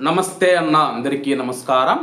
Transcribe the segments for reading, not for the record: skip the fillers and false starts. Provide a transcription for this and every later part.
నమస్తే అన్న అందరికీ నమస్కారం।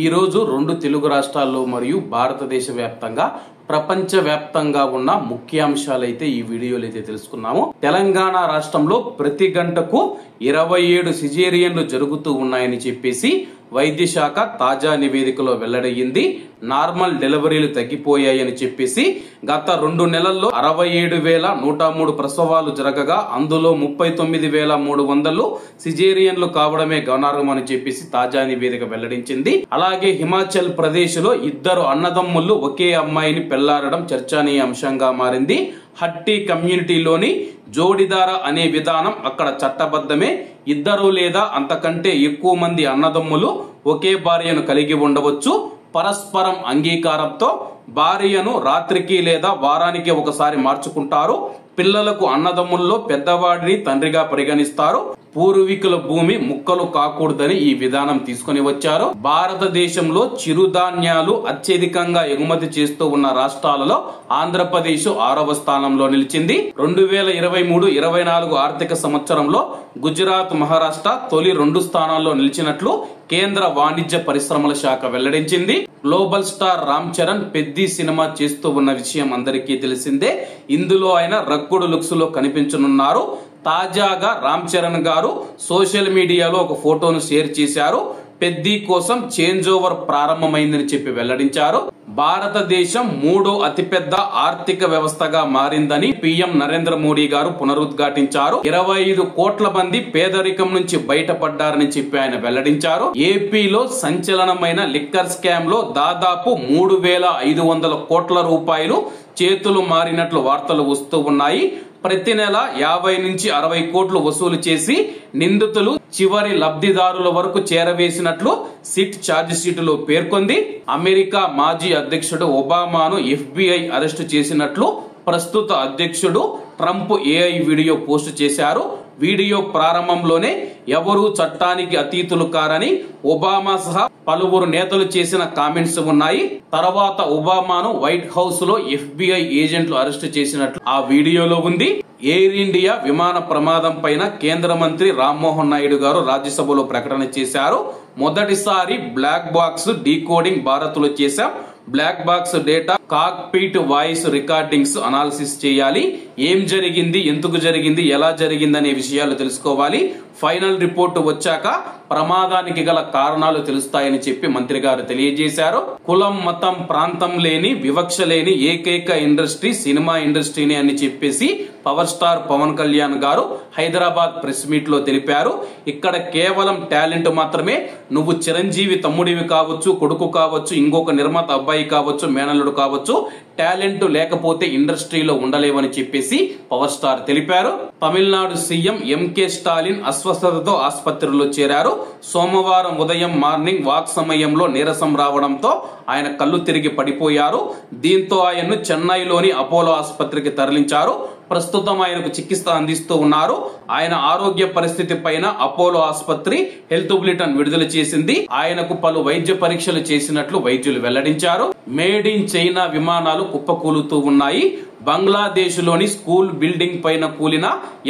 ఈ రోజు రెండు తెలుగు రాష్ట్రాల్లో మరియు భారతదేశ వ్యాప్తంగా ప్రపంచవ్యాప్తంగా ఉన్న ముఖ్యాంశాలు అయితే ఈ వీడియోలో అయితే తెలుసుకున్నాము। తెలంగాణ రాష్ట్రంలో ప్రతి గంటకు 27 సిజేరియన్లు జరుగుతూ ఉన్నాయని చెప్పేసి వైద్య శాఖ తాజా నివేదికలో వెల్లడయ్యింది। నార్మల్ డెలివరీలు తగ్గిపోయాయని చెప్పేసి గత 2 నెలల్లో 67,103 ప్రసవాలు జరగగా అందులో 39,300 సిజేరియన్లు కావడమే గమనార్హమని చెప్పేసి తాజా నివేదిక వెల్లడించింది। అలాగే హిమాచల్ ప్రదేశ్ లో 2 అన్నదమ్ములు ఒకే అమ్మాయిని పెళ్లాడడం చర్చనీయాంశంగా మారింది। హట్టి కమ్యూనిటీలోని జోడిదార అనే విధానం అక్కడ చట్టబద్ధమే। 2 లేదా అంతకంటే ఎక్కువ మంది అన్నదమ్ములు ఒకే భార్యను కలిగి ఉండవచ్చు। పరస్పరం అంగీకారంతో భార్యను రాత్రికి లేదా వారానికి ఒకసారి మార్చుకుంటారు। పిల్లలకు అన్నదమ్ముల్లో పెద్దవాడిని తండ్రిగా పరిగణిస్తారు। పూర్వీకుల భూమి ముక్కలు కాకూడదని ఈ విధానం తీసుకొని వచ్చారు। భారతదేశంలో చిరుధాన్యాలు అత్యధికంగా ఎగుమతి చేస్తూ ఉన్న రాష్ట్రాలలో ఆంధ్రప్రదేశ్ 6వ స్థానంలో నిలిచింది। 2023-24 ఆర్థిక సంవత్సరంలో గుజరాత్, మహారాష్ట్ర తొలి 2 స్థానాల్లో నిలిచినట్లు కేంద్ర వాణిజ్య పరిశ్రమల శాఖ వెల్లడించింది। Global star Ram Charan Peddi cinema చేస్తూ ఉన్న విషయం అందరికీ తెలిసిందే। ఇందులో ఆయన రక్కుడు లుక్స్ లో కనిపించనున్నారు। తాజాగా రామ్ చరణ్ గారు సోషల్ మీడియాలో ఒక ఫోటోను షేర్ చేశారు। పెద్ది కోసం చేంజ్ ఓవర్ ప్రారంభమైందని చెప్పి వెల్లడించారు। భారతదేశం 3వ అతిపెద్ద ఆర్థిక వ్యవస్థగా మారిందని పీఎం నరేంద్ర మోడీ గారు పునరుద్ఘాటించారు। 25 కోట్ల మంది పేదరికం నుంచి బయటపడ్డారని చెప్పి ఆయన వెల్లడించారు। ఏపీలో సంచలనమైన లిక్కర్ స్కామ్ లో దాదాపు 3,500 కోట్ల రూపాయలు చేతులు మారినట్లు వార్తలు వస్తూ ఉన్నాయి। ప్రతి నెల 50 నుంచి 60 కోట్లు వసూలు చేసి నిందితులు చివరి లబ్ధిదారుల వరకు చేరవేసినట్లు సిట్ ఛార్జ్ షీటులో పేర్కొంది। అమెరికా మాజీ అధ్యక్షుడు ఒబామాను FBI అరెస్టు చేసినట్లు ప్రస్తుత అధ్యక్షుడు ట్రంప్ AI వీడియో పోస్ట్ చేశారు। వీడియో ప్రారంభంలోనే ఎవరూ చట్టానికి అతీతులు కారని ఒబామా సహా పలువురు నేతలు చేసిన కామెంట్స్ ఉన్నాయి। తర్వాత ఒబామాను వైట్ హౌస్ లో FBI ఏజెంట్లు అరెస్టు చేసినట్లు ఆ వీడియోలో ఉంది। ఎయిర్ ఇండియా విమాన ప్రమాదం పైన కేంద్ర మంత్రి రామ్మోహన్ నాయుడు గారు రాజ్యసభలో ప్రకటన చేశారు। మొదటిసారి బ్లాక్ బాక్స్ డీకోడింగ్ భారత్ లో చేశాం। Black box data cockpit voice recordings analysis చేయాలి। ఏం జరిగింది, ఎందుకు జరిగింది, ఎలా జరిగింది అనే విషయాలు తెలుసుకోవాలి। ఫైనల్ రిపోర్టు వచ్చాక ప్రమాదానికి గల కారణాలు తెలుస్తాయని చెప్పి మంత్రి గారు తెలియజేశారు। కులం, మతం, ప్రాంతం లేని, వివక్ష లేని ఏకైక ఇండస్ట్రీ సినిమా ఇండస్ట్రీని అని చెప్పేసి పవర్ స్టార్ పవన్ కళ్యాణ్ గారు హైదరాబాద్ ప్రెస్ మీట్ లో తెలిపారు। ఇక్కడ కేవలం టాలెంట్ మాత్రమే, నువ్వు చిరంజీవి తమ్ముడివి కావచ్చు, కొడుకు కావచ్చు, ఇంకొక నిర్మాత అబ్బాయి కావచ్చు, మేనల్లుడు కావచ్చు, టాలెంట్ లేకపోతే ఇండస్ట్రీలో ఉండలేవని చెప్పేసి పవర్ స్టార్ తెలిపారు। తమిళనాడు సీఎం ఎంకే స్టాలిన్ అస్వస్థతతో ఆసుపత్రిలో చేరారు। సోమవారం ఉదయం మార్నింగ్ వాక్ సమయంలో నీరసం రావడంతో ఆయన కళ్ళు తిరిగి పడిపోయారు। దీంతో ఆయన్ను చెన్నైలోని అపోలో ఆసుపత్రికి తరలించారు। ప్రస్తుతం ఆయనకు చికిత్స అందిస్తూ ఉన్నారు। ఆయన ఆరోగ్య పరిస్థితి పైన అపోలో ఆసుపత్రి హెల్త్ బులెటిన్ విడుదల చేసింది। ఆయనకు పలు వైద్య పరీక్షలు చేసినట్లు వైద్యులు వెల్లడించారు। మేడ్ ఇన్ చైనా విమానాలు కుప్పకూలుతూ ఉన్నాయి। బంగ్లాదేశ్ లోని స్కూల్ బిల్డింగ్ పైన కూలిన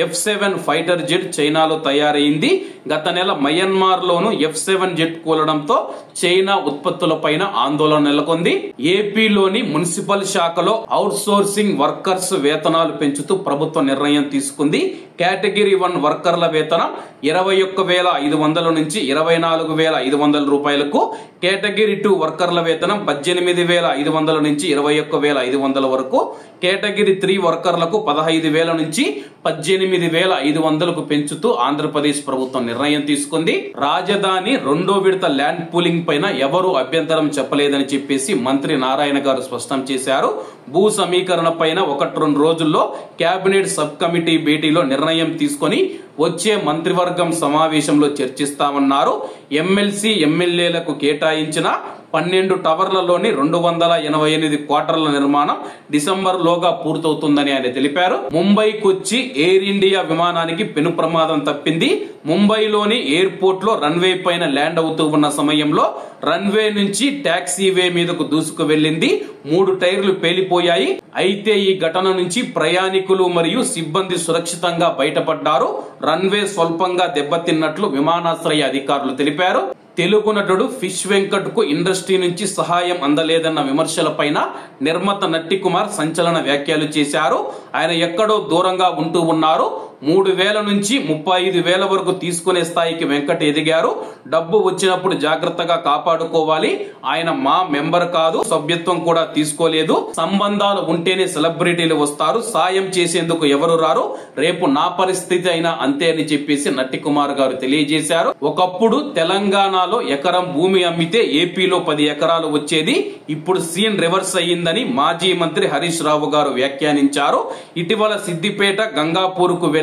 F-7 ఫైటర్ జెట్ చైనాలో తయారైంది। గత నెల మయన్మార్ లోను F-7 జెట్ కూలడంతో చైనా ఉత్పత్తుల పైన ఆందోళన నెలకొంది। ఏపీలోని మున్సిపల్ శాఖలో అవుట్ సోర్సింగ్ వర్కర్స్ వేతనాలు పెంచుతూ ప్రభుత్వం నిర్ణయం తీసుకుంది। కేటగిరీ 1 వర్కర్ల వేతనం 21,500 నుంచి 24,500 రూపాయలకు, కేటగిరీ 2 వర్కర్ల వేతనం 18,500 నుంచి 21,500 వరకు, కేటగిరీ 3 వర్కర్లకు 15,000 నుంచి 18,500కు పెంచుతూ ఆంధ్రప్రదేశ్ ప్రభుత్వం నిర్ణయం తీసుకుంది। రాజధాని 2వ విడత ల్యాండ్ పూలింగ్ పైన ఎవరూ అభ్యంతరం చెప్పలేదని చెప్పేసి మంత్రి నారాయణ గారు స్పష్టం చేశారు। భూ సమీకరణ పైన 1-2 రోజుల్లో కేబినెట్ సబ్ కమిటీ భేటీలో నిర్ణయం తీసుకొని వచ్చే మంత్రివర్గం సమావేశంలో చర్చిస్తామన్నారు। ఎమ్మెల్సీ ఎమ్మెల్యేలకు కేటాయించిన 12 టవర్లలోని 288 క్వార్టర్ల నిర్మాణం డిసెంబర్ లోగా పూర్తవుతుందని ఆయన తెలిపారు. ముంబై కొచ్చి ఎయిర్ ఇండియా విమానానికి పెను ప్రమాదం తప్పింది. ముంబైలోని ఎయిర్పోర్ట్ లో రన్వే పైన ల్యాండ్ అవుతూ ఉన్న సమయంలో రన్వే నుంచి టాక్సీవే మీదకు దూసుకు వెళ్లింది. 3 టైర్లు పేలిపోయాయి. అయితే ఈ ఘటన నుంచి ప్రయాణికులు మరియు సిబ్బంది సురక్షితంగా బయటపడ్డారు. రన్వే స్వల్పంగా దెబ్బతిన్నట్లు విమానాశ్రయ అధికారులు తెలిపారు. తెలుగు నటుడు ఫిష్ వెంకట్ కు ఇండస్ట్రీ నుంచి సహాయం అందలేదన్న విమర్శలపైన నిర్మాత నట్టి కుమార్ సంచలన వ్యాఖ్యలు చేశారు. ఆయన ఎక్కడో దూరంగా ఉంటూ ఉన్నారు. 3,000 నుంచి 35,000 వరకు తీసుకునే స్థాయికి వెంకట్ ఎదిగారు. డబ్బు వచ్చినప్పుడు జాగ్రత్తగా కాపాడుకోవాలి. ఆయన మా మెంబర్ కాదు, సభ్యత్వం కూడా తీసుకోలేదు. సంబంధాలు ఉంటేనే సెలబ్రిటీలు వస్తారు, సాయం చేసేందుకు ఎవరు రారు. రేపు నా పరిస్థితి అయినా అంతే అని చెప్పేసి నట్టి కుమార్ గారు తెలియజేశారు. ఒకప్పుడు తెలంగాణలో ఎకరం భూమి అమ్మితే ఏపీలో 10 ఎకరాలు వచ్చేది. ఇప్పుడు సీన్ రివర్స్ అయ్యిందని మాజీ మంత్రి హరీష్ రావు గారు వ్యాఖ్యానించారు. ఇటీవల సిద్దిపేట గంగాపూర్ కు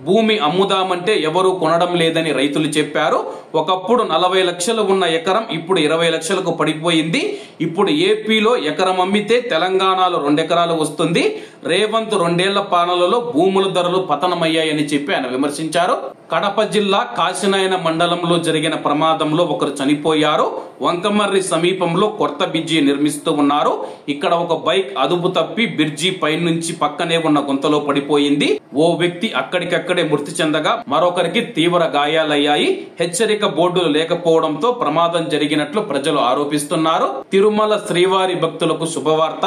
భూమి అమ్ముదామంటే ఎవరు కొనడం లేదని రైతులు చెప్పారు. ఒకప్పుడు 40 లక్షలు ఉన్న ఎకరం ఇప్పుడు 20 లక్షలకు పడిపోయింది. ఇప్పుడు ఏపీలో ఎకరం అమ్మితే తెలంగాణలో 2 ఎకరాలు వస్తుంది. రేవంత్ 2 ఏళ్ల పాలనలో భూముల ధరలు పతనమయ్యాయని చెప్పి ఆయన విమర్శించారు. కడప జిల్లా కాశీనాయన మండలంలో జరిగిన ప్రమాదంలో ఒకరు చనిపోయారు. వంకమర్రి సమీపంలో కొత్త బ్రిడ్జి నిర్మిస్తూ ఉన్నారు. ఇక్కడ ఒక బైక్ అదుపు తప్పి బ్రిడ్జి పైనుంచి పక్కనే ఉన్న గుంతలో పడిపోయింది. ఓ వ్యక్తి అక్కడికక్కడే మృతి చెందగా మరొకరికి తీవ్ర గాయాలయ్యాయి. హెచ్చరిక బోర్డులు లేకపోవడంతో ప్రమాదం జరిగినట్లు ప్రజలు ఆరోపిస్తున్నారు. తిరుమల శ్రీవారి భక్తులకు శుభవార్త.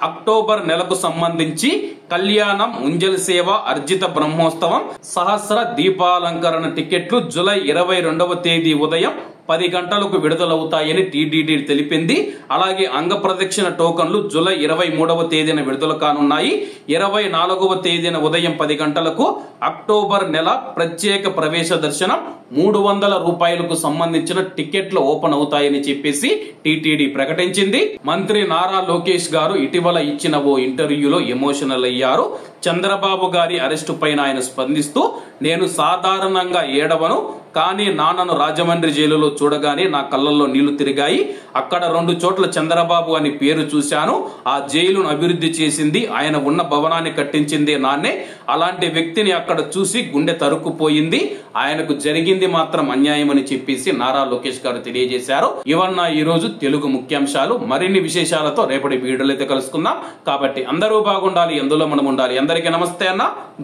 అక్టోబర్ నెలకు సంబంధించి కళ్యాణం, ఉంజల్ సేవ, అర్జిత బ్రహ్మోత్సవం, సహస్ర దీపాలంకరణ టికెట్లు జూలై 22వ తేదీ ఉదయం 10 గంటలకు విడుదలవుతాయని టీటీడీ తెలిపింది. అలాగే అంగ ప్రదక్షిణ టోకన్లు జూలై 23వ తేదీన విడుదల కానున్నాయి. 24వ తేదీన ఉదయం 10 గంటలకు అక్టోబర్ నెల ప్రత్యేక ప్రవేశ దర్శనం 300 రూపాయలకు సంబంధించిన టికెట్లు ఓపెన్ అవుతాయని చెప్పేసి టీటీడీ ప్రకటించింది. మంత్రి నారా లోకేష్ గారు ఇటీవల ఇచ్చిన ఓ ఇంటర్వ్యూలో ఎమోషనల్ అయ్యారు. చంద్రబాబు గారి అరెస్టు పైన ఆయన స్పందిస్తూ, నేను సాధారణంగా ఏడవను, కానీ నాన్నను రాజమండ్రి జైలులో చూడగానే నా కళ్ళల్లో నీళ్లు తిరిగాయి. అక్కడ 2 చోట్ల చంద్రబాబు అని పేరు చూశాను. ఆ జైలును అభివృద్ధి చేసింది, ఆయన ఉన్న భవనాన్ని కట్టించింది నాన్నే. అలాంటి వ్యక్తిని అక్కడ చూసి గుండె తరుక్కుపోయింది. ఆయనకు జరిగింది మాత్రం అన్యాయం అని చెప్పేసి నారా లోకేష్ గారు తెలియజేశారు. ఇవన్న ఈ రోజు తెలుగు ముఖ్యాంశాలు. మరిన్ని విశేషాలతో రేపటి వీడియోలో అయితే కలుసుకుందాం. కాబట్టి అందరూ బాగుండాలి, ఎందులో మనం ఉండాలి. అందరికీ నమస్తే అన్న,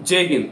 జై హింద్.